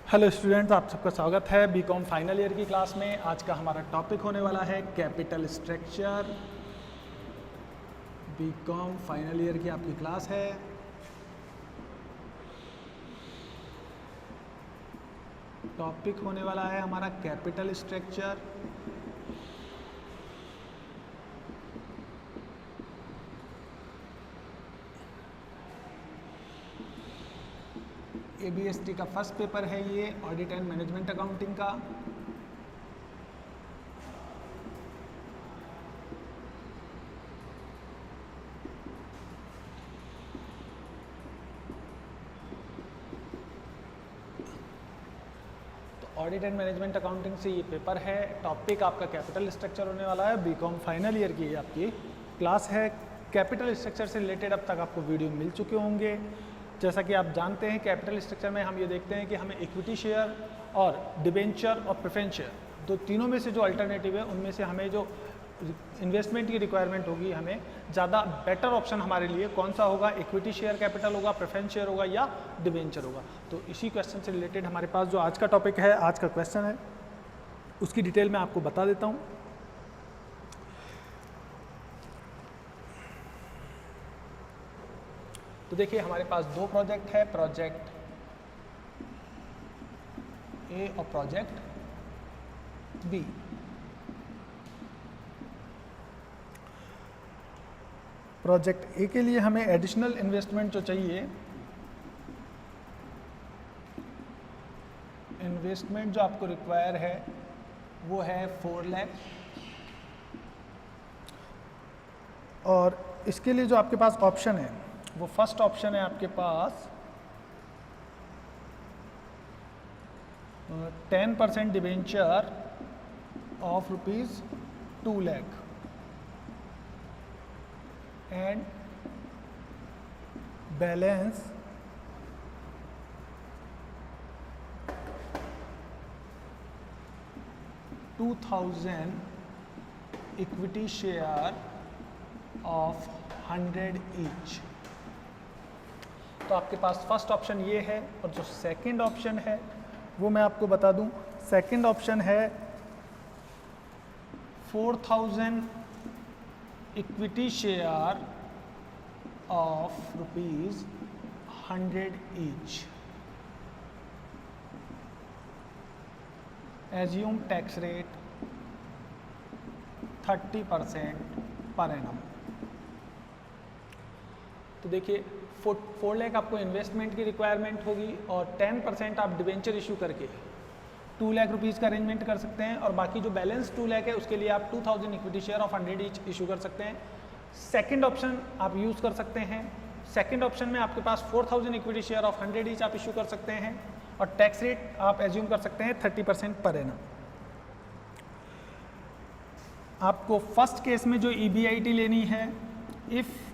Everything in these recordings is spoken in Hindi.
हेलो स्टूडेंट्स, आप सबका स्वागत है बीकॉम फाइनल ईयर की क्लास में। आज का हमारा टॉपिक होने वाला है capital structure. B Com final year की आपकी क्लास है। टॉपिक होने वाला है हमारा कैपिटल स्ट्रक्चर। ABST का फर्स्ट पेपर है ये, ऑडिट एंड मैनेजमेंट अकाउंटिंग का। तो ऑडिट एंड मैनेजमेंट अकाउंटिंग से ये पेपर है। टॉपिक आपका कैपिटल स्ट्रक्चर होने वाला है। बीकॉम फाइनल ईयर की आपकी क्लास है। कैपिटल स्ट्रक्चर से रिलेटेड अब तक आपको वीडियो मिल चुके होंगे। जैसा कि आप जानते हैं, कैपिटल स्ट्रक्चर में हम ये देखते हैं कि हमें इक्विटी शेयर और डिबेंचर और प्रेफरेंस शेयर, दो तीनों में से जो अल्टरनेटिव है उनमें से हमें जो इन्वेस्टमेंट की रिक्वायरमेंट होगी, हमें ज़्यादा बेटर ऑप्शन हमारे लिए कौन सा होगा, इक्विटी शेयर कैपिटल होगा, प्रेफरेंस शेयर होगा या डिबेंचर होगा। तो इसी क्वेश्चन से रिलेटेड हमारे पास जो आज का टॉपिक है, आज का क्वेश्चन है, उसकी डिटेल मैं आपको बता देता हूँ। तो देखिए, हमारे पास दो प्रोजेक्ट है, प्रोजेक्ट ए और प्रोजेक्ट बी। प्रोजेक्ट ए के लिए हमें एडिशनल इन्वेस्टमेंट जो चाहिए, इन्वेस्टमेंट जो आपको रिक्वायर है वो है 4 लाख। और इसके लिए जो आपके पास ऑप्शन है वो फर्स्ट ऑप्शन है आपके पास 10% debenture of ₹2 lakh and balance $2,000 equity share of 100 each. तो आपके पास फर्स्ट ऑप्शन ये है। और जो सेकंड ऑप्शन है वो मैं आपको बता दूं। सेकंड ऑप्शन है 4,000 equity share of ₹100 each. Assume tax rate 30% per annum. तो देखिए, 4 लाख आपको इन्वेस्टमेंट की रिक्वायरमेंट होगी और 10% आप डिबेंचर इशू करके 2 लाख रुपीज़ का अरेंजमेंट कर सकते हैं। और बाकी जो बैलेंस 2 लाख है उसके लिए आप 2,000 equity share of 100 each issue कर सकते हैं। सेकंड ऑप्शन आप यूज़ कर सकते हैं। सेकंड ऑप्शन में आपके पास 4,000 इक्विटी शेयर ऑफ 100 ईच आप इशू कर सकते हैं और टैक्स रेट आप एज्यूम कर सकते हैं 30% पर एनम। आपको फर्स्ट केस में जो EBIT लेनी है, इफ़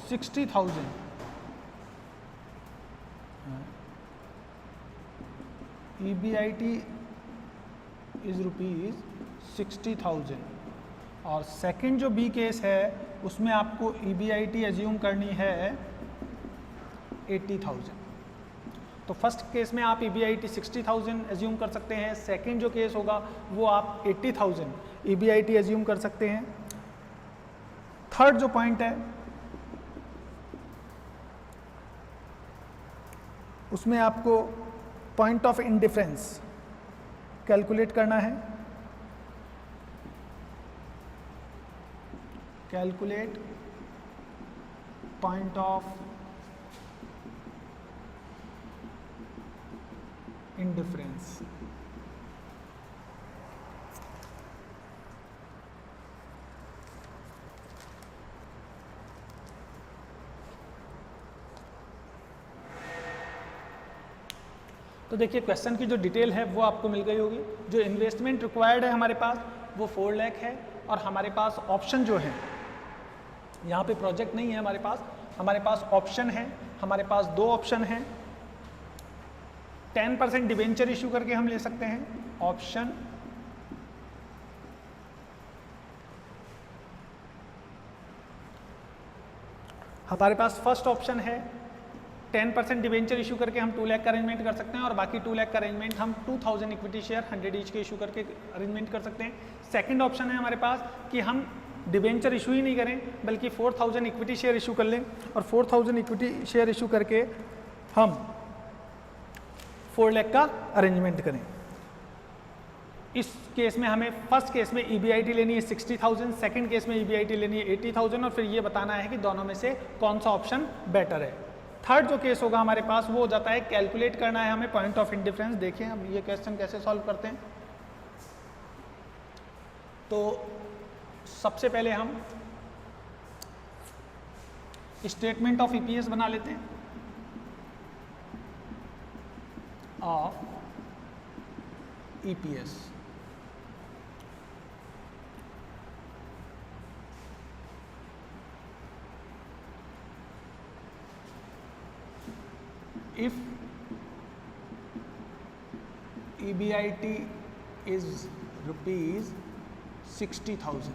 $60,000 EBIT इज ₹60,000। और सेकंड जो बी केस है उसमें आपको EBIT एज्यूम करनी है 80,000। तो फर्स्ट केस में आप EBIT 60,000 एज्यूम कर सकते हैं। सेकंड जो केस होगा वो आप 80,000 EBIT एज्यूम कर सकते हैं। थर्ड जो पॉइंट है उसमें आपको पॉइंट ऑफ इंडिफरेंस कैलकुलेट करना है। Calculate point of indifference. तो देखिए, क्वेश्चन की जो डिटेल है वो आपको मिल गई होगी। जो इन्वेस्टमेंट रिक्वायर्ड है हमारे पास वो 4 लाख है। और हमारे पास ऑप्शन जो है, यहाँ पे प्रोजेक्ट नहीं है हमारे पास ऑप्शन है। हमारे पास दो ऑप्शन हैं, 10% डिबेंचर इशू करके हम ले सकते हैं, ऑप्शन हमारे पास फर्स्ट ऑप्शन है 10% डिबेंचर इशू करके हम 2 लाख का अरेंजमेंट कर सकते हैं और बाकी 2 लाख का अरेंजमेंट हम 2000 इक्विटी शेयर 100 ईच के इशू करके अरेंजमेंट कर सकते हैं। सेकंड ऑप्शन है हमारे पास कि हम डिबेंचर इशू ही नहीं करें बल्कि 4000 इक्विटी शेयर इशू कर लें और 4000 इक्विटी शेयर इशू करके हम 4 लाख का अरेंजमेंट करें। इस केस में हमें फर्स्ट केस में EBIT लेनी है 60,000, सेकंड केस में EBIT लेनी है 80,000 और फिर ये बताना है कि दोनों में से कौन सा ऑप्शन बेटर है। थर्ड जो केस होगा हमारे पास वो हो जाता है कैलकुलेट करना है हमें पॉइंट ऑफ इंडिफरेंस। देखिए हम ये क्वेश्चन कैसे सॉल्व करते हैं। तो सबसे पहले हम स्टेटमेंट ऑफ EPS बना लेते हैं of EPS। if EBIT is rupees 60,000,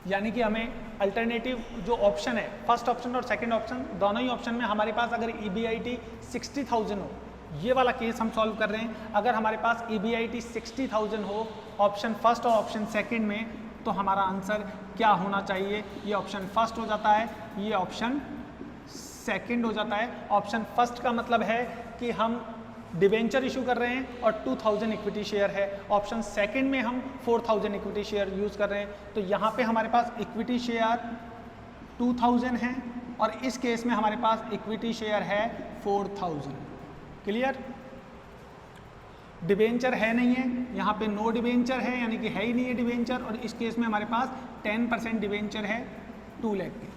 यानी कि हमें अल्टरनेटिव जो ऑप्शन है फर्स्ट ऑप्शन और सेकंड ऑप्शन दोनों ही ऑप्शन में हमारे पास अगर EBIT 60,000 हो, ये वाला केस हम सॉल्व कर रहे हैं। अगर हमारे पास EBIT 60,000 हो ऑप्शन फर्स्ट और ऑप्शन सेकंड में, तो हमारा आंसर क्या होना चाहिए? ये ऑप्शन फर्स्ट हो जाता है, ये ऑप्शन सेकंड हो जाता है। ऑप्शन फर्स्ट का मतलब है कि हम डिबेंचर इशू कर रहे हैं और 2000 इक्विटी शेयर है। ऑप्शन सेकंड में हम 4000 इक्विटी शेयर यूज कर रहे हैं। तो यहाँ पे हमारे पास इक्विटी शेयर 2000 है और इस केस में हमारे पास इक्विटी शेयर है 4000। क्लियर? डिबेंचर है नहीं है, यहाँ पे नो डिबेंचर है यानी कि है ही नहीं है डिबेंचर, और इस केस में हमारे पास 10% डिबेंचर है 2 लाख की।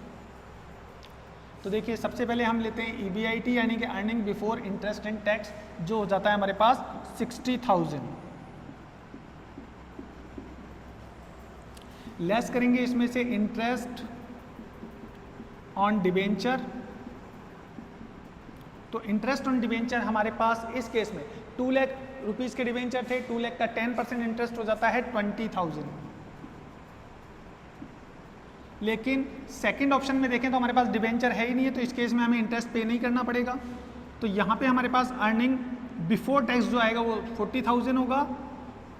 तो देखिए सबसे पहले हम लेते हैं EBIT यानी कि earning before interest and tax, जो हो जाता है हमारे पास 60,000। लेस करेंगे इसमें से इंटरेस्ट ऑन डिबेंचर, तो इंटरेस्ट ऑन डिबेंचर हमारे पास इस केस में 2 लाख रुपीस के डिबेंचर थे, 2 लाख का 10% इंटरेस्ट हो जाता है 20,000। लेकिन सेकंड ऑप्शन में देखें तो हमारे पास डिबेंचर है ही नहीं है, तो इस केस में हमें इंटरेस्ट पे नहीं करना पड़ेगा। तो यहाँ पे हमारे पास अर्निंग बिफोर टैक्स जो आएगा वो 40,000 होगा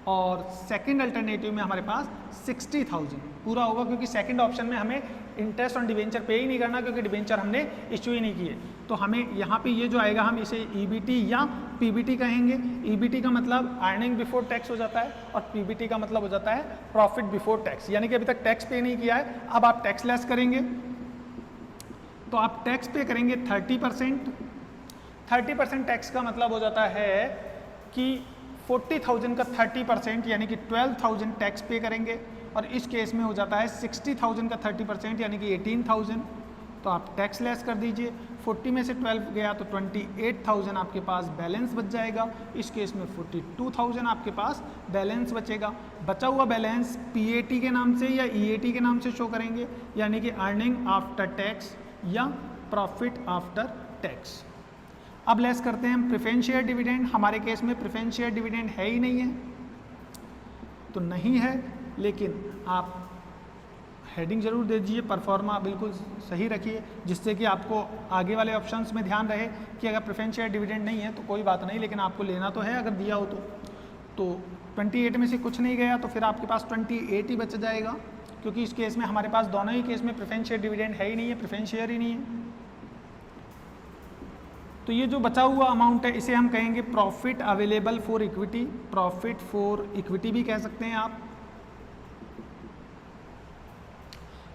और सेकंड अल्टरनेटिव में हमारे पास 60,000 पूरा होगा, क्योंकि सेकंड ऑप्शन में हमें इंटरेस्ट ऑन डिबेंचर पे ही नहीं करना क्योंकि डिबेंचर हमने इश्यू ही नहीं किए। तो हमें यहाँ पे ये जो आएगा हम इसे EBT या PBT कहेंगे। EBT का मतलब अर्निंग बिफोर टैक्स हो जाता है और PBT का मतलब हो जाता है प्रॉफिट बिफोर टैक्स, यानी कि अभी तक टैक्स पे नहीं किया है, अब आप टैक्स लेस करेंगे। तो आप टैक्स पे करेंगे 30%। 30% टैक्स का मतलब हो जाता है कि 40,000 का 30% यानी कि 12,000 टैक्स पे करेंगे, और इस केस में हो जाता है 60,000 का 30% यानी कि 18,000। तो आप टैक्स लेस कर दीजिए, 40 में से 12 गया तो 28,000 आपके पास बैलेंस बच जाएगा। इस केस में 42,000 आपके पास बैलेंस बचेगा। बचा हुआ बैलेंस PAT के नाम से या EAT के नाम से शो करेंगे, यानी कि अर्निंग आफ्टर टैक्स या प्रॉफिट आफ्टर टैक्स। अब लेस करते हैं हम प्रेफरेंस शेयर डिविडेंड। हमारे केस में प्रेफरेंस शेयर डिविडेंड है ही नहीं है, तो नहीं है, लेकिन आप हेडिंग जरूर दे दीजिए, परफॉर्मा बिल्कुल सही रखिए, जिससे कि आपको आगे वाले ऑप्शंस में ध्यान रहे कि अगर प्रेफरेंस शेयर डिविडेंड नहीं है तो कोई बात नहीं, लेकिन आपको लेना तो है अगर दिया हो तो 28 में से कुछ नहीं गया तो फिर आपके पास 28 ही बच जाएगा, क्योंकि इस केस में हमारे पास दोनों ही केस में प्रेफरेंस शेयर डिविडेंड है ही नहीं है, प्रेफरेंस शेयर ही नहीं है। तो ये जो बचा हुआ अमाउंट है इसे हम कहेंगे profit available for equity, profit for equity भी कह सकते हैं आप।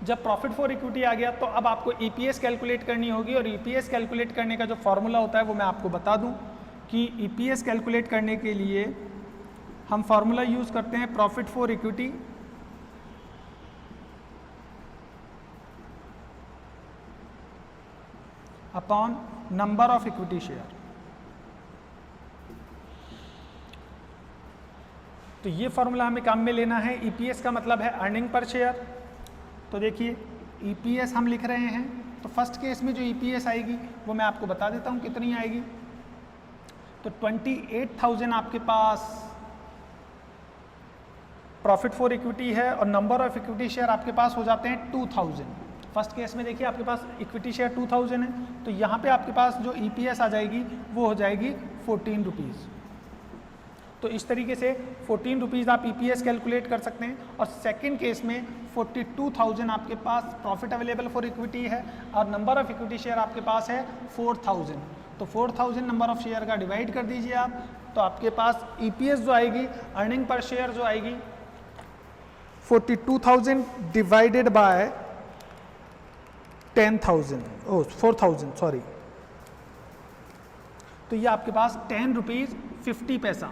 जब प्रॉफिट फॉर इक्विटी आ गया तो अब आपको EPS कैलकुलेट करनी होगी, और EPS कैलकुलेट करने का जो फॉर्मूला होता है वो मैं आपको बता दूं कि EPS कैलकुलेट करने के लिए हम फॉर्मूला यूज करते हैं profit for equity upon number of equity share. तो ये फॉर्मूला हमें काम में लेना है। EPS का मतलब है अर्निंग पर शेयर। तो देखिए EPS हम लिख रहे हैं, तो फर्स्ट केस में जो EPS आएगी वो मैं आपको बता देता हूँ कितनी आएगी। तो 28,000 आपके पास प्रॉफिट फॉर इक्विटी है और नंबर ऑफ इक्विटी शेयर आपके पास हो जाते हैं 2000। फर्स्ट केस में देखिए आपके पास इक्विटी शेयर 2000 है, तो यहाँ पे आपके पास जो EPS आ जाएगी वो हो जाएगी 14 रुपीज़। तो इस तरीके से 14 रुपीज़ आप EPS कैलकुलेट कर सकते हैं। और सेकंड केस में 42,000 आपके पास प्रॉफिट अवेलेबल फॉर इक्विटी है और नंबर ऑफ इक्विटी शेयर आपके पास है 4000। तो 4000 नंबर ऑफ शेयर का डिवाइड कर दीजिए आप, तो आपके पास EPS जो आएगी, अर्निंग पर शेयर जो आएगी 42,000 डिवाइडेड बाय 10,000, 4,000 सॉरी, तो ये आपके पास 10 रुपीज़ 50 पैसा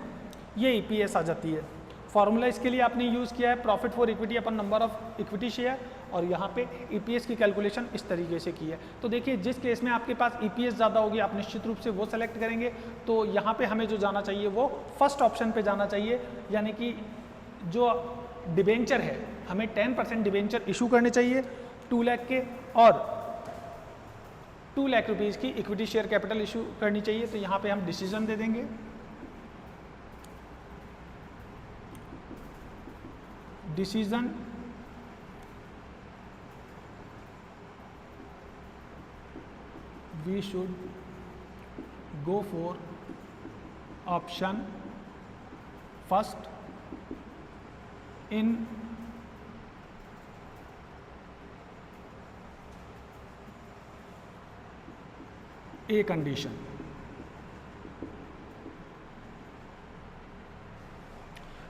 ये EPS आ जाती है। फॉर्मूला इसके लिए आपने यूज़ किया है profit for equity upon number of equity share, और यहाँ पे EPS की कैलकुलेशन इस तरीके से की है। तो देखिए जिस केस में आपके पास EPS ज़्यादा होगी आप निश्चित रूप से वो सेलेक्ट करेंगे। तो यहाँ पे हमें जो जाना चाहिए वो फर्स्ट ऑप्शन पे जाना चाहिए, यानी कि जो डिबेंचर है हमें 10% डिबेंचर इशू करने चाहिए 2 लाख के, और 2 लाख रुपीज़ की इक्विटी शेयर कैपिटल इशू करनी चाहिए। तो यहाँ पे हम डिसीजन दे देंगे, decision we should go for option first in a condition.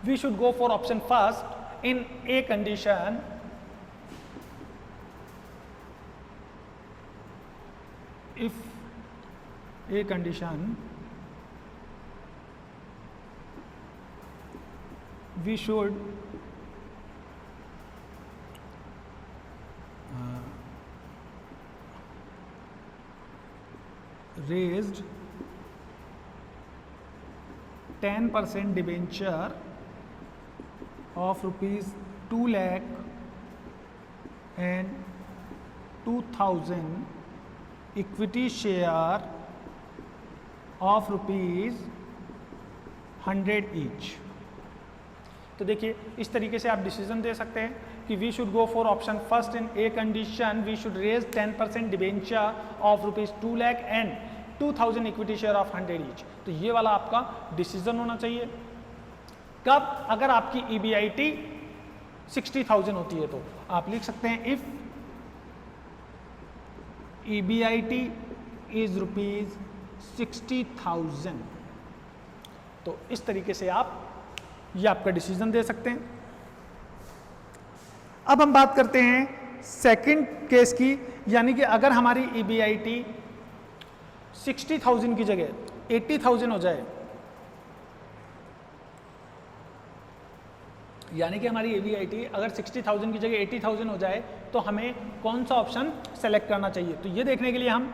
We should go for option first in a condition if a condition we should raised 10% debenture of rupees 2 lakh and 2,000 equity share of rupees 100 each। तो देखिए इस तरीके से आप डिसीजन दे सकते हैं कि we should go for option first in a condition we should raise 10% debenture of rupees 2 lakh and 2,000 equity share of 100 each. तो ये वाला आपका डिसीजन होना चाहिए। कब? अगर आपकी EBIT 60,000 होती है तो आप लिख सकते हैं इफ EBIT इज रुपीज 60,000। तो इस तरीके से आप ये आपका डिसीजन दे सकते हैं। अब हम बात करते हैं सेकंड केस की, यानी कि अगर हमारी EBIT 60,000 की जगह 80,000 हो जाए, यानी कि हमारी EBIT अगर 60,000 की जगह 80,000 हो जाए तो हमें कौन सा ऑप्शन सेलेक्ट करना चाहिए। तो ये देखने के लिए हम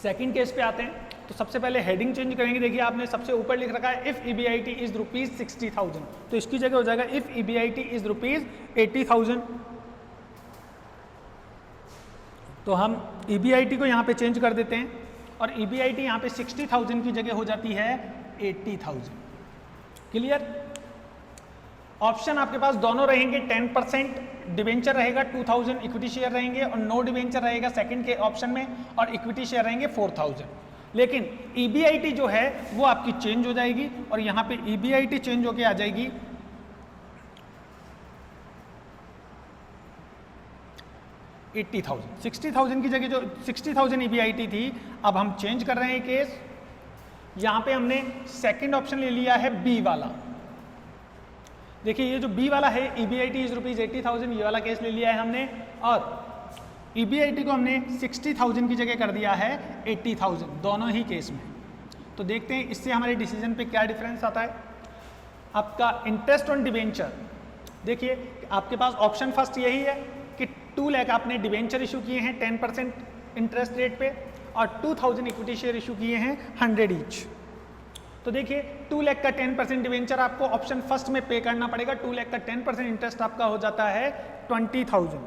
सेकंड केस पे आते हैं। तो सबसे पहले हेडिंग चेंज करेंगे। देखिए आपने सबसे ऊपर लिख रखा है इफ EBIT इज रुपीज 60,000, तो इसकी जगह हो जाएगा इफ EBIT इज रुपीज 80,000। तो हम EBIT को यहाँ पे चेंज कर देते हैं और EBIT यहाँ पे 60,000 की जगह हो जाती है 80,000। क्लियर? ऑप्शन आपके पास दोनों रहेंगे, 10% डिवेंचर रहेगा, 2,000 इक्विटी शेयर रहेंगे और नो डिवेंचर रहेगा सेकंड के ऑप्शन में, और इक्विटी शेयर रहेंगे 4,000। लेकिन EBIT जो है वो आपकी चेंज हो जाएगी और यहाँ पे EBIT चेंज होके आ जाएगी 80,000। 60,000 की जगह जो 60,000 EBIT थी, अब हम चेंज कर रहे हैं केस। यहाँ पे हमने सेकंड ऑप्शन ले लिया है बी वाला। देखिए ये जो बी वाला है EBIT इज रुपीज 80,000, ये वाला केस ले लिया है हमने, और EBIT को हमने 60,000 की जगह कर दिया है 80,000, दोनों ही केस में। तो देखते हैं इससे हमारे डिसीजन पे क्या डिफरेंस आता है। आपका इंटरेस्ट ऑन डिवेंचर, देखिए आपके पास ऑप्शन फर्स्ट यही है कि 2 लाख आपने डिवेंचर इशू किए हैं 10% इंटरेस्ट रेट पे और 2,000 इक्विटी शेयर इशू किए हैं 100 ईच। तो देखिए 2 लाख का 10% डिवेंचर आपको ऑप्शन फर्स्ट में पे करना पड़ेगा। 2 लाख का 10% इंटरेस्ट आपका हो जाता है 20,000।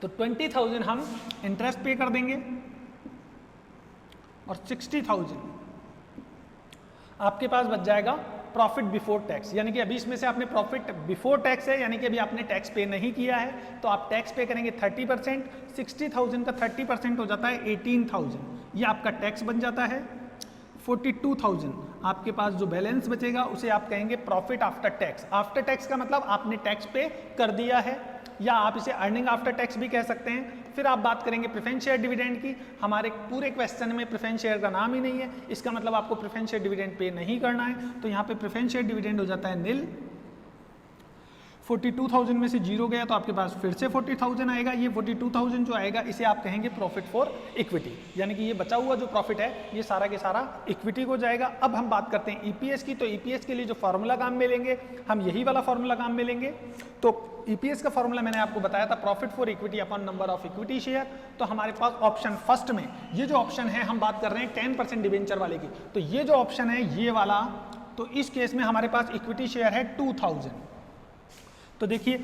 तो 20,000 हम इंटरेस्ट पे कर देंगे और 60,000 आपके पास बच जाएगा प्रॉफिट बिफोर टैक्स, यानी कि अभी इसमें से आपने प्रॉफिट बिफोर टैक्स है, यानी कि अभी आपने टैक्स पे नहीं किया है, तो आप टैक्स पे करेंगे 30%, 60,000 का 30% हो जाता है 18,000, ये आपका टैक्स बन जाता है। 42,000 आपके पास जो बैलेंस बचेगा उसे आप कहेंगे profit after tax. After tax का मतलब आपने टैक्स पे कर दिया है, या आप इसे अर्निंग आफ्टर टैक्स भी कह सकते हैं। फिर आप बात करेंगे प्रेफरेंस शेयर डिविडेंड की। हमारे पूरे क्वेश्चन में प्रेफरेंस शेयर का नाम ही नहीं है, इसका मतलब आपको प्रेफरेंस शेयर डिविडेंड पे नहीं करना है, तो यहाँ पे प्रेफरेंस शेयर डिविडेंड हो जाता है निल। 42,000 में से जीरो गया तो आपके पास फिर से 40,000 आएगा। ये 42,000 जो आएगा इसे आप कहेंगे प्रॉफिट फॉर इक्विटी, यानी कि ये बचा हुआ जो प्रॉफिट है ये सारा के सारा इक्विटी को जाएगा। अब हम बात करते हैं ईपीएस की, तो ईपीएस के लिए जो फॉर्मूला काम में लेंगे हम यही वाला फॉर्मूला काम में लेंगे। तो ईपीएस का फॉर्मूला मैंने आपको बताया था profit for equity upon number of equity share. तो हमारे पास ऑप्शन फर्स्ट में ये जो ऑप्शन है हम बात कर रहे हैं 10% डिबेंचर वाले की, तो ये जो ऑप्शन है ये वाला, तो इस केस में हमारे पास इक्विटी शेयर है 2,000। तो देखिए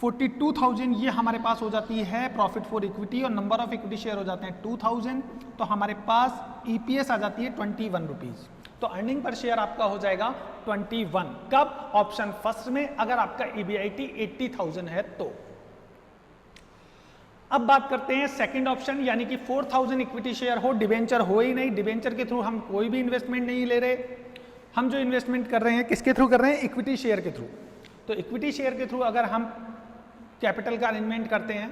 42,000 ये हमारे पास हो जाती है प्रॉफिट फॉर इक्विटी और नंबर ऑफ इक्विटी शेयर हो जाते हैं 2,000, तो हमारे पास ईपीएस आ जाती है 21 रुपीज। तो अर्निंग पर शेयर आपका हो जाएगा 21। कब? ऑप्शन फर्स्ट में, अगर आपका ईबीआईटी 80,000 है तो। अब बात करते हैं सेकंड ऑप्शन, यानी कि 4,000 इक्विटी शेयर हो, डिबेंचर हो ही नहीं, डिबेंचर के थ्रू हम कोई भी इन्वेस्टमेंट नहीं ले रहे, हम जो इन्वेस्टमेंट कर रहे हैं किसके थ्रू कर रहे हैं? इक्विटी शेयर के थ्रू। तो इक्विटी शेयर के थ्रू अगर हम कैपिटल का अरेंजमेंट करते हैं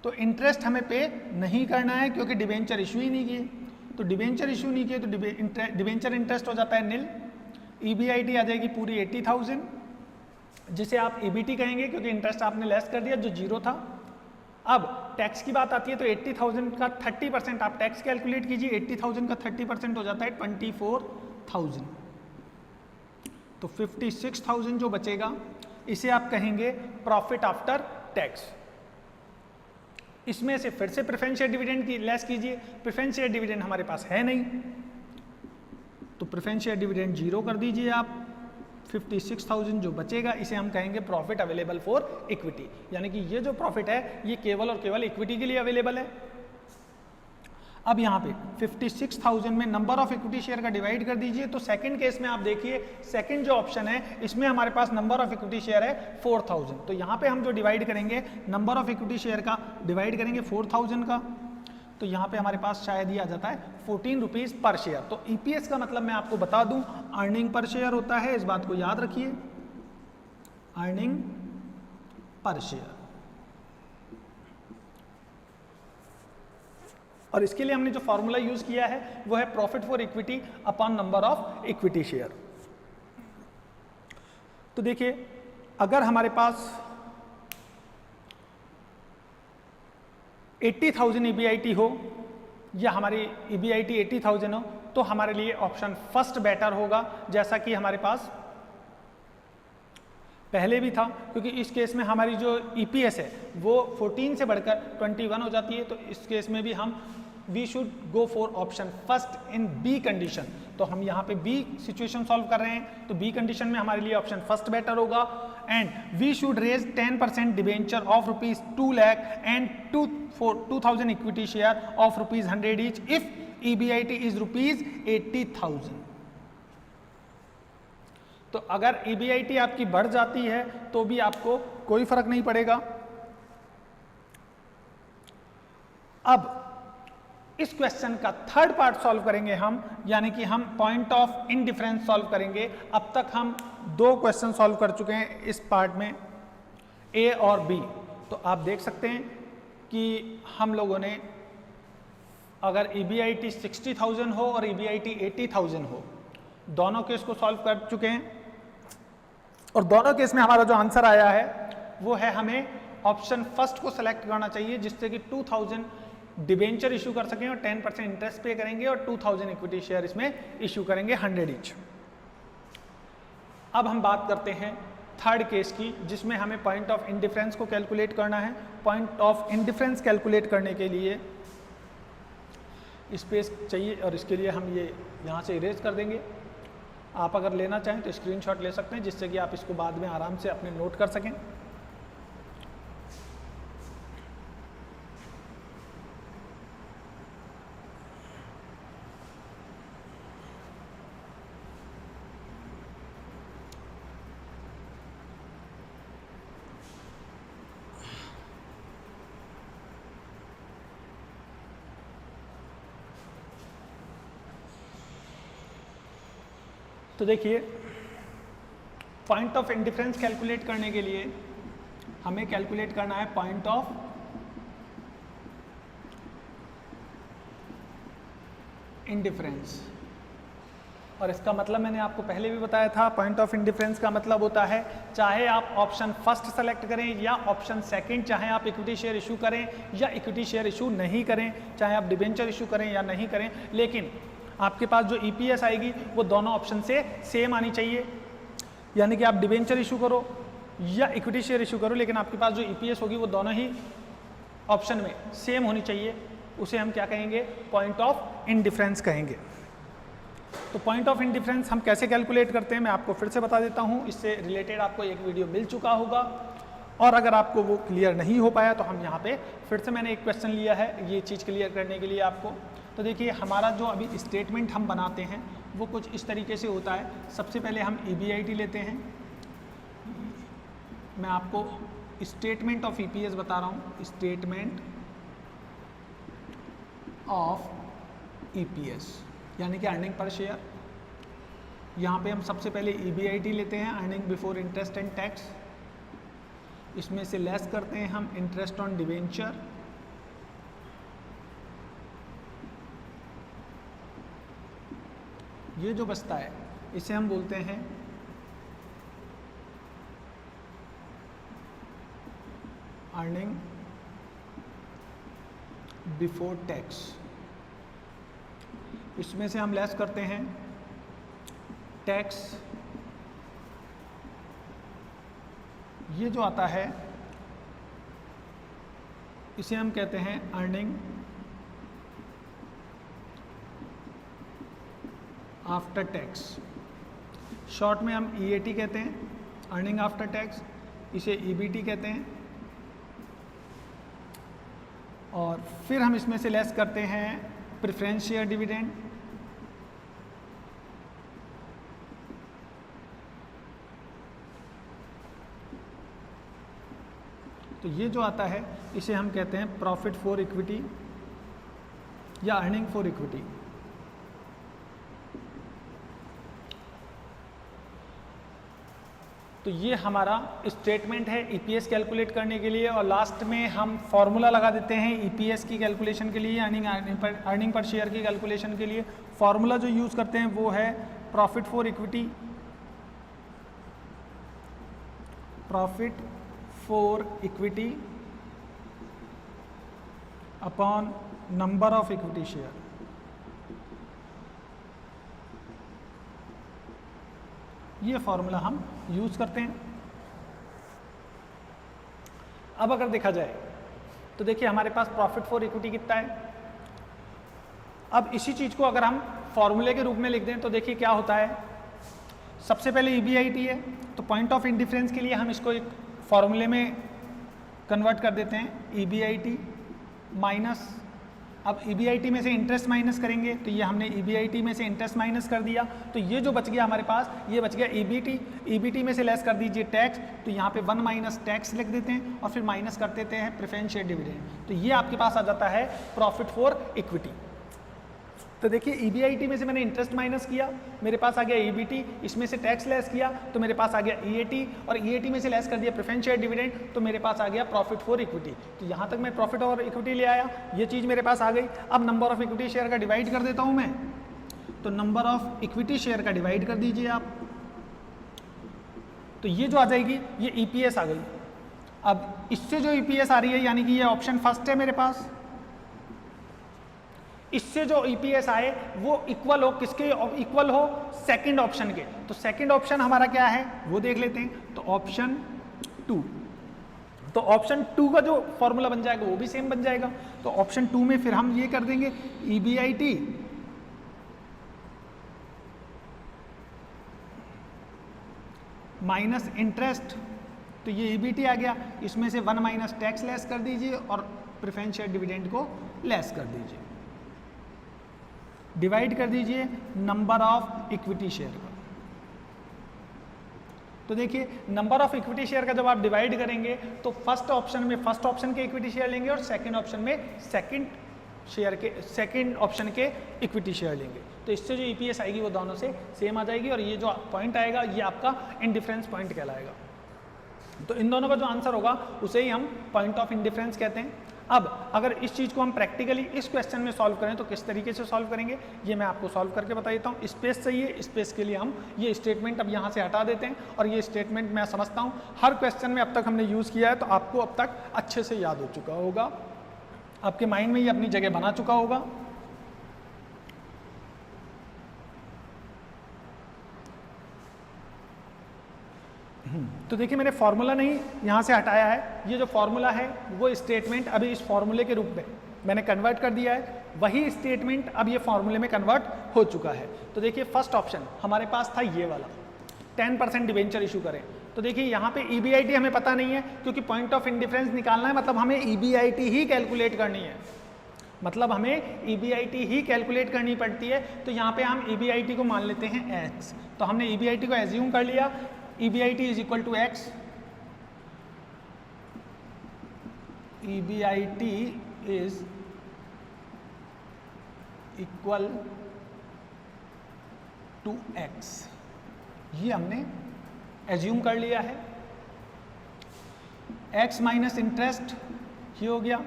तो इंटरेस्ट हमें पे नहीं करना है, क्योंकि डिबेंचर इशू ही नहीं किए। तो डिबेंचर इशू नहीं किए तो डिबेंचर इंटरेस्ट हो जाता है निल। ईबीआईटी आ जाएगी पूरी 80,000, जिसे आप ईबीटी कहेंगे क्योंकि इंटरेस्ट आपने लेस कर दिया जो जीरो था। अब टैक्स की बात आती है तो 80,000 का 30% आप टैक्स कैलकुलेट कीजिए। 80,000 का 30% हो जाता है 24,000, तो 56,000 जो बचेगा इसे आप कहेंगे प्रॉफिट आफ्टर टैक्स। इसमें से फिर से प्रेफरेंस शेयर डिविडेंड की लेस कीजिए। प्रेफरेंस शेयर डिविडेंड हमारे पास है नहीं, तो प्रेफरेंस शेयर डिविडेंड जीरो कर दीजिए आप। 56,000 जो बचेगा इसे हम कहेंगे प्रॉफिट अवेलेबल फॉर इक्विटी, यानी कि ये जो प्रॉफिट है ये केवल और केवल इक्विटी के लिए अवेलेबल है। अब यहाँ पे 56,000 में नंबर ऑफ इक्विटी शेयर का डिवाइड कर दीजिए। तो सेकंड केस में आप देखिए सेकंड जो ऑप्शन है इसमें हमारे पास नंबर ऑफ इक्विटी शेयर है 4,000। तो यहाँ पे हम जो डिवाइड करेंगे नंबर ऑफ इक्विटी शेयर का डिवाइड करेंगे 4,000 का, तो यहाँ पे हमारे पास शायद ही आ जाता है 14 रुपीज पर शेयर। तो ईपीएस का मतलब मैं आपको बता दूं अर्निंग पर शेयर होता है, इस बात को याद रखिए, अर्निंग पर शेयर। और इसके लिए हमने जो फॉर्मूला यूज किया है वो है profit for equity upon number of equity share. तो देखिए अगर हमारे पास 80,000 ईबीआईटी हो या हमारी ईबीआईटी 80,000 हो तो हमारे लिए ऑप्शन फर्स्ट बेटर होगा, जैसा कि हमारे पास पहले भी था, क्योंकि इस केस में हमारी जो ईपीएस है वो 14 से बढ़कर 21 हो जाती है। तो इस केस में भी हम we should go for option first in B condition. तो हम यहाँ पे बी सिचुएशन सॉल्व कर रहे हैं, तो बी कंडीशन में हमारे लिए ऑप्शन फर्स्ट बेटर होगा। And we should raise 10% debenture of rupees 2 lakh and 2,000 equity share of rupees 100 each if EBIT is rupees 80,000। तो अगर ईबीआईटी आपकी बढ़ जाती है तो भी आपको कोई फर्क नहीं पड़ेगा। अब इस क्वेश्चन का थर्ड पार्ट सॉल्व करेंगे हम, यानी कि हम पॉइंट ऑफ इनडिफरेंस सॉल्व करेंगे। अब तक हम 2 क्वेश्चन सॉल्व कर चुके हैं इस पार्ट में, ए और बी। तो आप देख सकते हैं कि हम लोगों ने अगर ईबीआईटी 60,000 हो और ईबीआईटी 80,000 हो, दोनों केस को सॉल्व कर चुके हैं और दोनों केस में हमारा जो आंसर आया है वो है हमें ऑप्शन फर्स्ट को सेलेक्ट करना चाहिए, जिससे कि 2,000 डिबेंचर इशू कर सकें और 10% इंटरेस्ट पे करेंगे और 2,000 इक्विटी शेयर इसमें इशू करेंगे 100 ईच। अब हम बात करते हैं थर्ड केस की, जिसमें हमें पॉइंट ऑफ इंडिफरेंस को कैलकुलेट करना है। पॉइंट ऑफ इंडिफरेंस कैलकुलेट करने के लिए स्पेस चाहिए और इसके लिए हम ये यहाँ से इरेज कर देंगे। आप अगर लेना चाहें तो स्क्रीनशॉट ले सकते हैं, जिससे कि आप इसको बाद में आराम से अपने नोट कर सकें। तो देखिए पॉइंट ऑफ इंडिफरेंस कैलकुलेट करने के लिए हमें कैलकुलेट करना है पॉइंट ऑफ इंडिफरेंस। और इसका मतलब मैंने आपको पहले भी बताया था, पॉइंट ऑफ इंडिफरेंस का मतलब होता है चाहे आप ऑप्शन फर्स्ट सेलेक्ट करें या ऑप्शन सेकंड, चाहे आप इक्विटी शेयर इशू करें या इक्विटी शेयर इशू नहीं करें, चाहे आप डिबेंचर इशू करें या नहीं करें, लेकिन आपके पास जो ईपीएस आएगी वो दोनों ऑप्शन से सेम आनी चाहिए। यानी कि आप डिबेंचर इशू करो या इक्विटी शेयर इशू करो, लेकिन आपके पास जो ईपीएस होगी वो दोनों ही ऑप्शन में सेम होनी चाहिए। उसे हम क्या कहेंगे? पॉइंट ऑफ इंडिफरेंस कहेंगे। तो पॉइंट ऑफ इंडिफरेंस हम कैसे कैलकुलेट करते हैं मैं आपको फिर से बता देता हूं। इससे रिलेटेड आपको एक वीडियो मिल चुका होगा, और अगर आपको वो क्लियर नहीं हो पाया तो हम यहाँ पे फिर से मैंने एक क्वेश्चन लिया है ये चीज़ क्लियर करने के लिए आपको। तो देखिए हमारा जो अभी स्टेटमेंट हम बनाते हैं वो कुछ इस तरीके से होता है। सबसे पहले हम EBIT लेते हैं। मैं आपको स्टेटमेंट ऑफ EPS बता रहा हूँ, स्टेटमेंट ऑफ EPS यानी कि अर्निंग पर शेयर। यहाँ पे हम सबसे पहले EBIT लेते हैं, earning before interest and tax. इसमें से लेस करते हैं हम इंटरेस्ट ऑन डिवेंचर, ये जो बचता है इसे हम बोलते हैं अर्निंग बिफोर टैक्स। इसमें से हम लेस करते हैं टैक्स, ये जो आता है इसे हम कहते हैं अर्निंग आफ्टर टैक्स। शॉर्ट में हम EAT कहते हैं, अर्निंग आफ्टर टैक्स, इसे EBT कहते हैं। और फिर हम इसमें से लेस करते हैं प्रेफरेंस शेयर डिविडेंड, तो ये जो आता है इसे हम कहते हैं प्रॉफिट फॉर इक्विटी या अर्निंग फॉर इक्विटी। तो ये हमारा स्टेटमेंट है EPS कैलकुलेट करने के लिए। और लास्ट में हम फॉर्मूला लगा देते हैं EPS की कैलकुलेशन के लिए, अर्निंग पर शेयर की कैलकुलेशन के लिए। फॉर्मूला जो यूज़ करते हैं वो है profit for equity, profit for equity upon number of equity share. ये फॉर्मूला हम यूज करते हैं। अब अगर देखा जाए तो देखिए हमारे पास प्रॉफिट फॉर इक्विटी कितना है। अब इसी चीज को अगर हम फॉर्मूले के रूप में लिख दें तो देखिए क्या होता है। सबसे पहले EBIT है, तो पॉइंट ऑफ इंडिफरेंस के लिए हम इसको एक फॉर्मूले में कन्वर्ट कर देते हैं। EBIT माइनस, अब EBIT में से इंटरेस्ट माइनस करेंगे तो ये हमने EBIT में से इंटरेस्ट माइनस कर दिया, तो ये जो बच गया हमारे पास ये बच गया EBT में से लेस कर दीजिए टैक्स, तो यहाँ पे 1 माइनस टैक्स लिख देते हैं और फिर माइनस कर देते हैं प्रेफरेंस शेयर डिविडेंड। तो ये आपके पास आ जाता है प्रॉफिट फॉर इक्विटी। तो देखिए EBIT में से मैंने इंटरेस्ट माइनस किया, मेरे पास आ गया EBT, इसमें से टैक्स लेस किया तो मेरे पास आ गया EAT, और EAT में से लेस कर दिया प्रेफरेंस शेयर डिविडेंड तो मेरे पास आ गया प्रॉफिट फॉर इक्विटी। तो यहाँ तक मैं प्रॉफिट और इक्विटी ले आया, ये चीज़ मेरे पास आ गई। अब नंबर ऑफ इक्विटी शेयर का डिवाइड कर देता हूँ मैं, तो नंबर ऑफ इक्विटी शेयर का डिवाइड कर दीजिए आप, तो ये जो आ जाएगी ये EPS आ गई। अब इससे जो EPS आ रही है यानी कि ये ऑप्शन फर्स्ट है मेरे पास, इससे जो EPS आए वो इक्वल हो किसके? इक्वल हो सेकंड ऑप्शन के। तो सेकंड ऑप्शन हमारा क्या है वो देख लेते हैं। तो ऑप्शन 2, तो ऑप्शन 2 का जो फॉर्मूला बन जाएगा वो भी सेम बन जाएगा। तो ऑप्शन 2 में फिर हम ये कर देंगे EBIT माइनस इंटरेस्ट, तो ये EBT आ गया, इसमें से 1 माइनस टैक्स लेस कर दीजिए और प्रेफरेंस शेयर डिविडेंड को लेस कर दीजिए, डिवाइड कर दीजिए नंबर ऑफ इक्विटी शेयर का। तो देखिए नंबर ऑफ इक्विटी शेयर का जब आप डिवाइड करेंगे तो फर्स्ट ऑप्शन में फर्स्ट ऑप्शन के इक्विटी शेयर लेंगे और सेकंड ऑप्शन में सेकंड शेयर के, सेकंड ऑप्शन के इक्विटी शेयर लेंगे। तो इससे जो ईपीएस आएगी वो दोनों से सेम आ जाएगी और ये जो पॉइंट आएगा ये आपका इंडिफरेंस पॉइंट कहलाएगा। तो इन दोनों का जो आंसर होगा उसे ही हम पॉइंट ऑफ इंडिफरेंस कहते हैं। अब अगर इस चीज़ को हम प्रैक्टिकली इस क्वेश्चन में सॉल्व करें तो किस तरीके से सॉल्व करेंगे ये मैं आपको सॉल्व करके बता देता हूँ। स्पेस चाहिए, स्पेस के लिए हम ये स्टेटमेंट अब यहाँ से हटा देते हैं और ये स्टेटमेंट मैं समझता हूँ हर क्वेश्चन में अब तक हमने यूज़ किया है, तो आपको अब तक अच्छे से याद हो चुका होगा, आपके माइंड में ये अपनी जगह बना चुका होगा। तो देखिए मैंने फॉर्मूला नहीं यहाँ से हटाया है, ये जो फॉर्मूला है वो स्टेटमेंट अभी इस फॉर्मूले के रूप में मैंने कन्वर्ट कर दिया है, वही स्टेटमेंट अब ये फॉर्मूले में कन्वर्ट हो चुका है। तो देखिए फर्स्ट ऑप्शन हमारे पास था ये वाला, 10% डिवेंचर इशू करें। तो देखिए यहाँ पे EBIT हमें पता नहीं है क्योंकि पॉइंट ऑफ इंडिफरेंस निकालना है, मतलब हमें EBIT ही कैलकुलेट करनी है, मतलब हमें EBIT ही कैलकुलेट करनी पड़ती है। तो यहाँ पे हम EBIT को मान लेते हैं x, तो हमने EBIT को एज्यूम कर लिया, EBIT is equal to x, EBIT is equal to x, ये हमने एज्यूम कर लिया है। x माइनस इंटरेस्ट ये हो गया,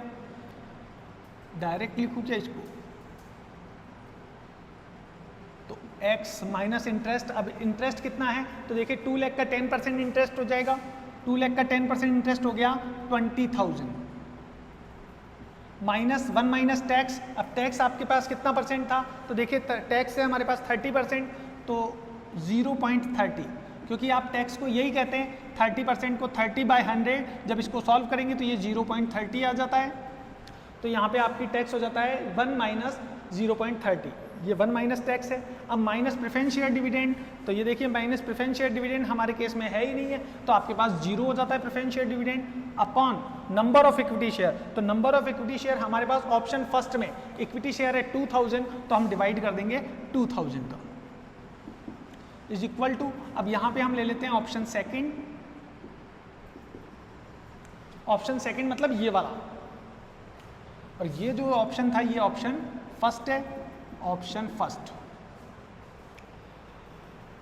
डायरेक्ट लिखूं क्या इसको, तो x माइनस इंटरेस्ट, अब इंटरेस्ट कितना है तो देखिए 2 लाख का 10% इंटरेस्ट हो जाएगा, 2 लाख का 10% इंटरेस्ट हो गया 20,000 माइनस 1 माइनस टैक्स। अब टैक्स आपके पास कितना परसेंट था तो देखिए टैक्स है हमारे पास 30%, तो 0.30, क्योंकि आप टैक्स को यही कहते हैं 30% को 30/100, जब इसको सॉल्व करेंगे तो ये 0.30 आ जाता है। तो यहाँ पे आपकी टैक्स हो जाता है 1 माइनस 0.30, ये 1 माइनस टैक्स है। अब माइनस प्रेफरेंस शेयर डिविडेंड, तो ये देखिए माइनस प्रेफरेंस शेयर डिविडेंड हमारे केस में है ही नहीं है, तो आपके पास 0 हो जाता है preference share dividend upon number of equity share. तो नंबर ऑफ इक्विटी शेयर हमारे पास ऑप्शन फर्स्ट में इक्विटी शेयर है 2000, तो हम डिवाइड कर देंगे 2000 का, इज इक्वल टू, अब यहाँ पे हम ले लेते हैं ऑप्शन सेकंड, ऑप्शन सेकंड मतलब ये वाला, और ये जो ऑप्शन था ये ऑप्शन फर्स्ट है, ऑप्शन फर्स्ट।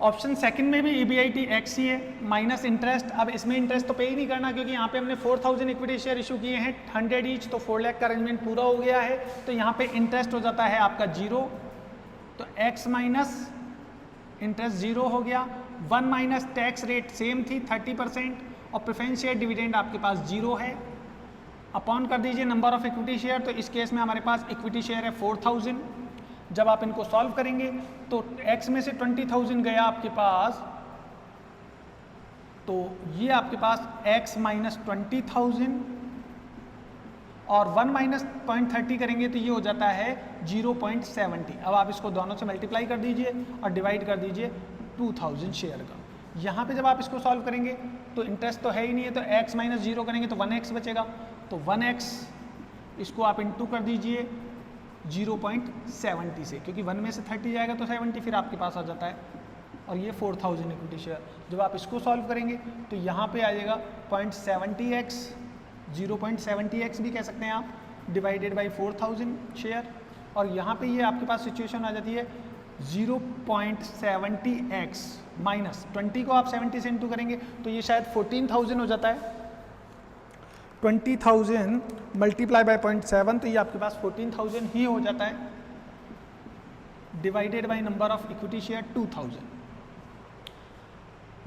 ऑप्शन सेकंड में भी EBIT x ही है माइनस इंटरेस्ट। अब इसमें इंटरेस्ट तो पे ही नहीं करना क्योंकि यहाँ पे हमने 4000 इक्विटी शेयर इशू किए हैं 100 ईच, तो 4 लाख का अरेंजमेंट पूरा हो गया है। तो यहाँ पे इंटरेस्ट हो जाता है आपका 0, तो x माइनस इंटरेस्ट 0 हो गया, 1 माइनस टैक्स रेट सेम थी 30%, और प्रेफरेंस शेयर डिविडेंड आपके पास 0 है, अपॉन कर दीजिए नंबर ऑफ इक्विटी शेयर। तो इस केस में हमारे पास इक्विटी शेयर है 4000। जब आप इनको सॉल्व करेंगे तो x में से 20,000 गया आपके पास, तो ये आपके पास x माइनस 20,000 और 1 माइनस 0.30 करेंगे तो ये हो जाता है 0.70। अब आप इसको दोनों से मल्टीप्लाई कर दीजिए और डिवाइड कर दीजिए 2000 शेयर का। यहाँ पे जब आप इसको सॉल्व करेंगे तो इंटरेस्ट तो है ही नहीं है, तो x माइनस 0 करेंगे तो 1x बचेगा, तो 1x इसको आप इंटू कर दीजिए 0.70 से, क्योंकि 1 में से 30 जाएगा तो 70 फिर आपके पास आ जाता है, और ये 4000 इक्विटी शेयर। जब आप इसको सॉल्व करेंगे तो यहाँ पे आ जाएगा 0.70x, 0.70x भी कह सकते हैं आप, डिवाइडेड बाई 4000 शेयर, और यहाँ पे ये आपके पास सिचुएशन आ जाती है 0.70x माइनस 20 को आप 70 से इंटू करेंगे तो ये शायद 14,000 हो जाता है, 20,000 मल्टीप्लाई बाय 0.7, तो ये आपके पास 14,000 ही हो जाता है, divided by number of equity share 2000।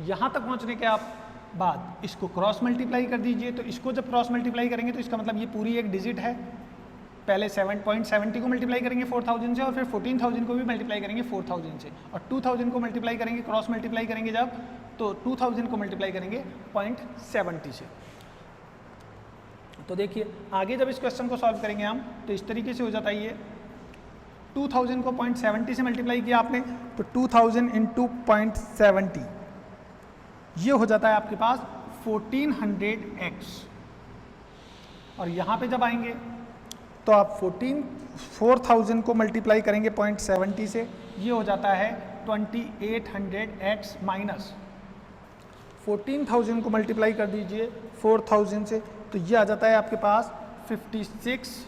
यहाँ तक पहुँचने के आप बाद इसको क्रॉस मल्टीप्लाई कर दीजिए, तो इसको जब क्रॉस मल्टीप्लाई करेंगे तो इसका मतलब ये पूरी एक डिजिट है, पहले 7.70 को मल्टीप्लाई करेंगे 4000 से, और फिर 14,000 को भी मल्टीप्लाई करेंगे 4000 से, और 2000 को मल्टीप्लाई करेंगे, क्रॉस मल्टीप्लाई करेंगे जब, तो 2000 को मल्टीप्लाई करेंगे 0.70 से। तो देखिए आगे जब इस क्वेश्चन को सॉल्व करेंगे हम तो इस तरीके से हो जाता है, ये 2000 को 0.70 से मल्टीप्लाई किया आपने, तो 2000 इंटू 0.70 ये हो जाता है आपके पास 1400x, और यहाँ पे जब आएंगे तो आप 4000 को मल्टीप्लाई करेंगे 0.70 से, ये हो जाता है 2800x माइनस 14,000 को मल्टीप्लाई कर दीजिए 4000 से, तो ये आ जाता है आपके पास 56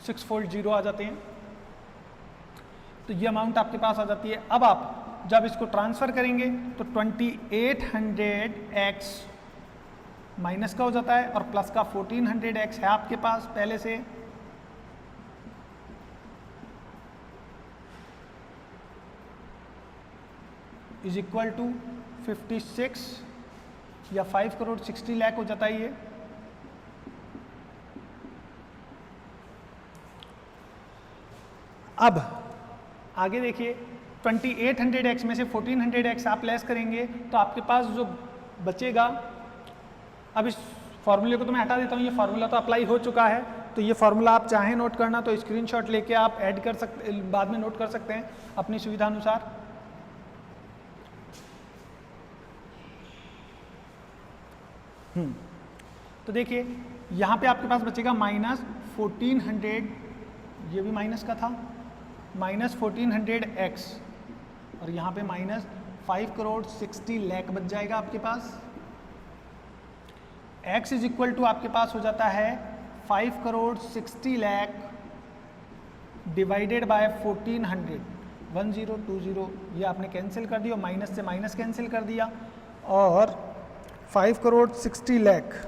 640 आ जाते हैं। तो ये अमाउंट आपके पास आ जाती है। अब आप जब इसको ट्रांसफ़र करेंगे तो 2800x माइनस का हो जाता है और प्लस का 1400x है आपके पास पहले से, इज इक्वल टू 56 या 5 करोड़ 60 लाख हो जाता है ये। अब आगे देखिए 2800x में से 1400x आप लेस करेंगे तो आपके पास जो बचेगा, अब इस फॉर्मूले को तो मैं हटा देता हूँ, ये फार्मूला तो अप्लाई हो चुका है। तो ये फार्मूला आप चाहें नोट करना तो स्क्रीनशॉट लेके आप ऐड कर सकते, बाद में नोट कर सकते हैं अपनी सुविधा अनुसार। तो देखिए यहाँ पे आपके पास बचेगा -1400, ये भी माइनस का था, -1400x और यहाँ पे -5 करोड़ 60 लाख बच जाएगा आपके पास। x इज इक्वल टू आपके पास हो जाता है 5 करोड़ 60 लाख डिवाइडेड बाय 1400, 1020 ये आपने कैंसिल कर दिया, माइनस से माइनस कैंसिल कर दिया, और 5 करोड़ 60 लाख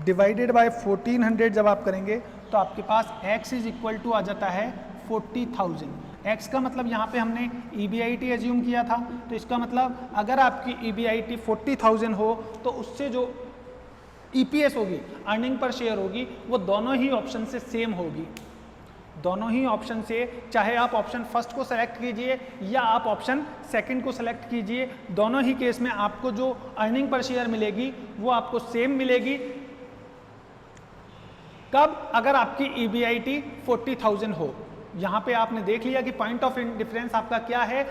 डिवाइडेड बाय 1400 जब आप करेंगे तो आपके पास x इज इक्वल टू आ जाता है 40,000। x का मतलब यहाँ पे हमने EBIT एज्यूम किया था, तो इसका मतलब अगर आपकी EBIT 40,000 हो तो उससे जो EPS होगी, अर्निंग पर शेयर होगी, वो दोनों ही ऑप्शन से सेम होगी। दोनों ही ऑप्शन से, चाहे आप ऑप्शन फर्स्ट को सेलेक्ट कीजिए या आप ऑप्शन सेकंड को सेलेक्ट कीजिए, दोनों ही केस में आपको जो अर्निंग पर शेयर मिलेगी वो आपको सेम मिलेगी। कब? अगर आपकी EBIT 40,000 हो। यहाँ पे आपने देख लिया कि पॉइंट ऑफ इंडिफरेंस आपका क्या है,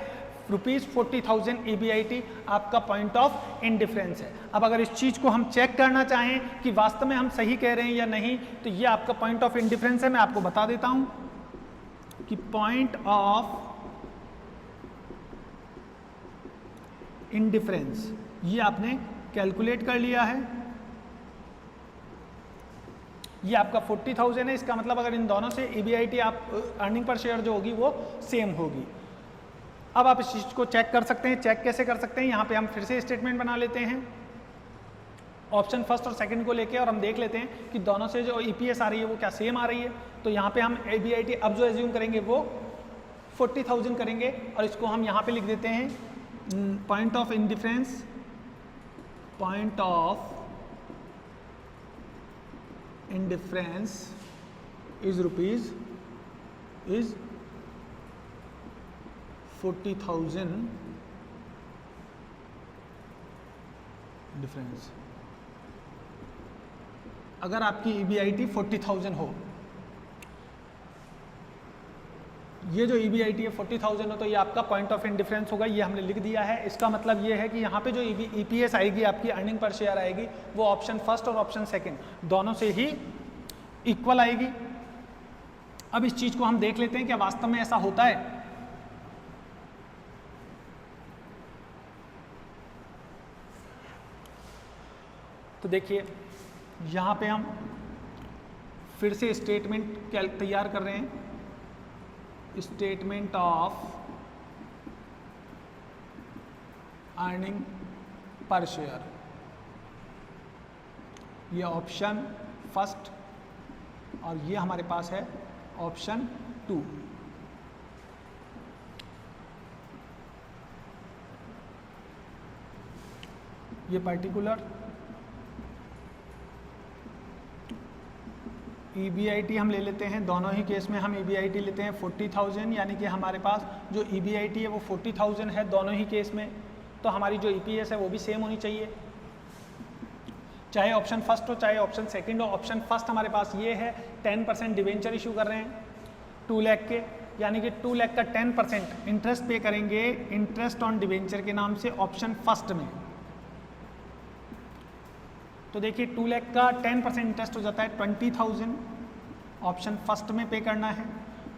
₹40,000 EBIT आपका पॉइंट ऑफ इंडिफरेंस है। अब अगर इस चीज़ को हम चेक करना चाहें कि वास्तव में हम सही कह रहे हैं या नहीं, तो ये आपका पॉइंट ऑफ इंडिफरेंस है। मैं आपको बता देता हूं कि पॉइंट ऑफ इंडिफरेंस ये आपने कैलकुलेट कर लिया है, ये आपका 40,000 है। इसका मतलब अगर इन दोनों से EBIT आप अर्निंग पर शेयर जो होगी वो सेम होगी। अब आप इस चीज़ को चेक कर सकते हैं। चेक कैसे कर सकते हैं? यहाँ पे हम फिर से स्टेटमेंट बना लेते हैं ऑप्शन फर्स्ट और सेकंड को लेके, और हम देख लेते हैं कि दोनों से जो EPS आ रही है वो क्या सेम आ रही है। तो यहाँ पे हम EBIT अब जो एज्यूम करेंगे वो 40,000 करेंगे, और इसको हम यहाँ पे लिख देते हैं point of indifference, point of indifference is rupees is 40,000 difference. अगर आपकी EBIT 40,000 हो, ये जो EBIT है 40,000 हो, तो ये आपका पॉइंट ऑफ इंडिफरेंस होगा। ये हमने लिख दिया है। इसका मतलब ये है कि यहाँ पे जो EPS आएगी, आपकी अर्निंग पर शेयर आएगी, वो ऑप्शन फर्स्ट और ऑप्शन सेकंड दोनों से ही इक्वल आएगी। अब इस चीज को हम देख लेते हैं क्या वास्तव में ऐसा होता है। तो देखिए यहाँ पे हम फिर से स्टेटमेंट तैयार कर रहे हैं, statement of earning per share. ये ऑप्शन फर्स्ट और ये हमारे पास है ऑप्शन 2। ये पर्टिकुलर EBIT हम ले लेते हैं, दोनों ही केस में हम EBIT लेते हैं 40,000, यानी कि हमारे पास जो EBIT है वो 40,000 है दोनों ही केस में। तो हमारी जो EPS है वो भी सेम होनी चाहिए, चाहे ऑप्शन फर्स्ट हो चाहे ऑप्शन सेकंड हो। ऑप्शन फर्स्ट हमारे पास ये है 10% डिवेंचर इशू कर रहे हैं 2 लाख के, यानी कि 2 लाख का 10% इंटरेस्ट पे करेंगे, इंटरेस्ट ऑन डिवेंचर के नाम से ऑप्शन फर्स्ट में। तो देखिए 2 लाख का 10% इंटरेस्ट हो जाता है 20,000, ऑप्शन फर्स्ट में पे करना है।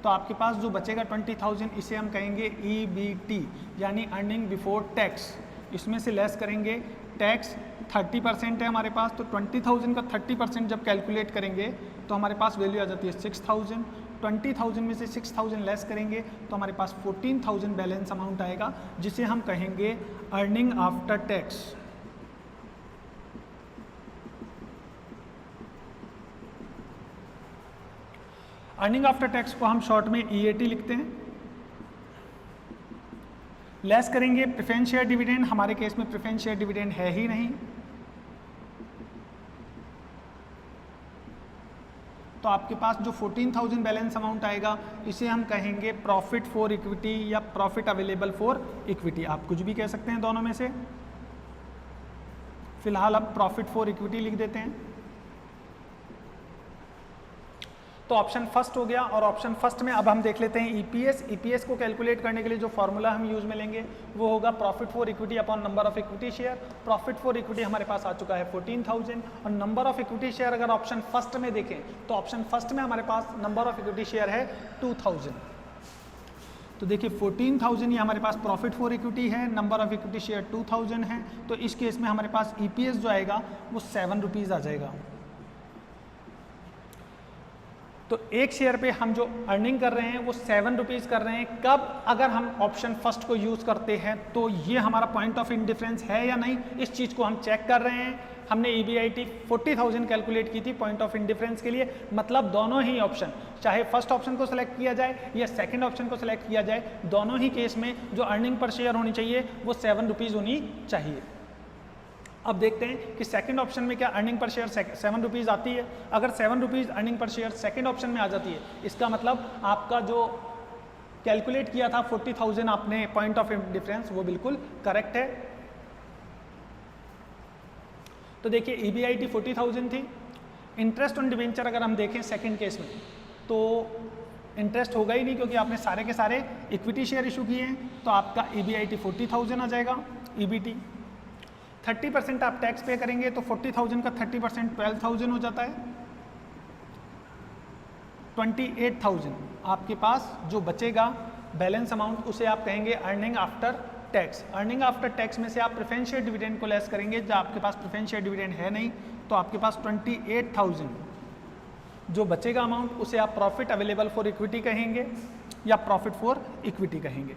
तो आपके पास जो बचेगा 20,000, इसे हम कहेंगे EBT यानी अर्निंग बिफोर टैक्स। इसमें से लेस करेंगे टैक्स, 30% है हमारे पास, तो 20,000 का 30% जब कैलकुलेट करेंगे तो हमारे पास वैल्यू आ जाती है 6,000। 20,000 में से 6,000 लेस करेंगे तो हमारे पास 14,000 बैलेंस अमाउंट आएगा, जिसे हम कहेंगे earning after tax. Earning after tax को हम शॉर्ट में EAT लिखते हैं। लेस करेंगे प्रेफरेंस शेयर डिविडेंड, हमारे केस में प्रेफरेंस शेयर डिविडेंड है ही नहीं, तो आपके पास जो 14,000 बैलेंस अमाउंट आएगा इसे हम कहेंगे प्रॉफिट फॉर इक्विटी या प्रॉफिट अवेलेबल फॉर इक्विटी, आप कुछ भी कह सकते हैं दोनों में से। फिलहाल अब प्रॉफिट फॉर इक्विटी लिख देते हैं। तो ऑप्शन फर्स्ट हो गया, और ऑप्शन फर्स्ट में अब हम देख लेते हैं ईपीएस। ईपीएस को कैलकुलेट करने के लिए जो फॉर्मूला हम यूज में लेंगे वो होगा profit for equity upon number of equity share. Profit for equity हमारे पास आ चुका है 14,000, और नंबर ऑफ इक्विटी शेयर अगर ऑप्शन फर्स्ट में देखें तो ऑप्शन फर्स्ट में हमारे पास नंबर ऑफ इक्विटी शेयर है 2,000। तो देखिए 14,000 ये हमारे पास प्रॉफिट फॉर इक्विटी है, नंबर ऑफ इक्विटी शेयर 2,000 है, तो इस केस में हमारे पास ईपीएस जो आएगा वो 7 रुपीज़ आ जाएगा। तो एक शेयर पे हम जो अर्निंग कर रहे हैं वो 7 रुपीज़ कर रहे हैं। कब अगर हम ऑप्शन फर्स्ट को यूज़ करते हैं तो ये हमारा पॉइंट ऑफ इंडिफरेंस है या नहीं, इस चीज़ को हम चेक कर रहे हैं। हमने EBIT 40,000 कैलकुलेट की थी पॉइंट ऑफ इंडिफरेंस के लिए, मतलब दोनों ही ऑप्शन, चाहे फर्स्ट ऑप्शन को सिलेक्ट किया जाए या सेकंड ऑप्शन को सिलेक्ट किया जाए, दोनों ही केस में जो अर्निंग पर शेयर होनी चाहिए वो 7 रुपीज़ होनी चाहिए। अब देखते हैं कि सेकंड ऑप्शन में क्या अर्निंग पर शेयर 7 रुपीज़ आती है। अगर 7 rupees earning per share second option में आ जाती है, इसका मतलब आपका जो कैलकुलेट किया था 40,000 आपने पॉइंट ऑफ डिफरेंस वो बिल्कुल करेक्ट है। तो देखिए EBIT 40,000 थी। इंटरेस्ट ऑन डिवेंचर अगर हम देखें सेकंड केस में तो इंटरेस्ट होगा ही नहीं, क्योंकि आपने सारे के सारे इक्विटी शेयर इशू किए हैं, तो आपका EBIT 40,000 आ जाएगा। EBT 30% आप टैक्स पे करेंगे तो 40,000 का 30% 12,000 हो जाता है। 28,000 आपके पास जो बचेगा बैलेंस अमाउंट उसे आप कहेंगे earning after tax. Earning after tax में से आप प्रेफरेंस शेयर डिविडेंड को लेस करेंगे, जब आपके पास प्रेफरेंस शेयर डिविडेंड है नहीं तो आपके पास 28,000 जो बचेगा अमाउंट उसे आप प्रॉफिट अवेलेबल फॉर इक्विटी कहेंगे या प्रॉफिट फॉर इक्विटी कहेंगे।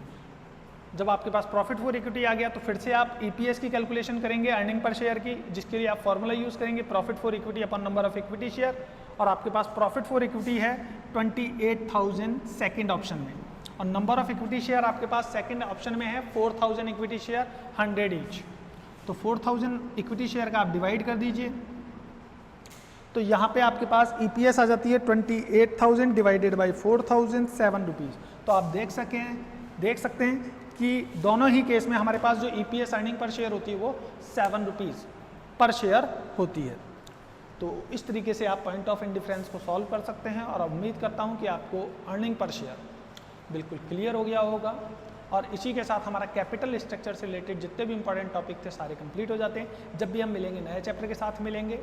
जब आपके पास प्रॉफिट फॉर इक्विटी आ गया तो फिर से आप EPS की कैलकुलेशन करेंगे अर्निंग पर शेयर की, जिसके लिए आप फॉर्मूला यूज़ करेंगे profit for equity upon number of equity share, और आपके पास प्रॉफिट फॉर इक्विटी है 28,000 सेकंड ऑप्शन में, और नंबर ऑफ इक्विटी शेयर आपके पास सेकंड ऑप्शन में है 4,000 इक्विटी शेयर 100 ईच। तो 4,000 इक्विटी शेयर का आप डिवाइड कर दीजिए, तो यहाँ पे आपके पास EPS आ जाती है 28,000 डिवाइडेड बाई 4,000 7 रुपीज़। तो आप देख सकते हैं कि दोनों ही केस में हमारे पास जो EPS अर्निंग पर शेयर होती है वो 7 रुपीज़ पर शेयर होती है। तो इस तरीके से आप पॉइंट ऑफ इंडिफरेंस को सॉल्व कर सकते हैं, और उम्मीद करता हूं कि आपको अर्निंग पर शेयर बिल्कुल क्लियर हो गया होगा। और इसी के साथ हमारा कैपिटल स्ट्रक्चर से रिलेटेड जितने भी इंपॉर्टेंट टॉपिक थे सारे कंप्लीट हो जाते हैं। जब भी हम मिलेंगे नए चैप्टर के साथ मिलेंगे,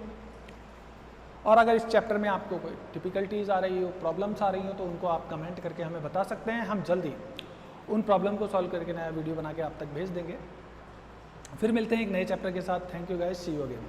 और अगर इस चैप्टर में आपको कोई डिफ़िकल्टीज आ रही हो, प्रॉब्लम्स आ रही हो, तो उनको आप कमेंट करके हमें बता सकते हैं। हम जल्दी उन प्रॉब्लम को सॉल्व करके नया वीडियो बना के आप तक भेज देंगे। फिर मिलते हैं एक नए चैप्टर के साथ। Thank you guys, see you again.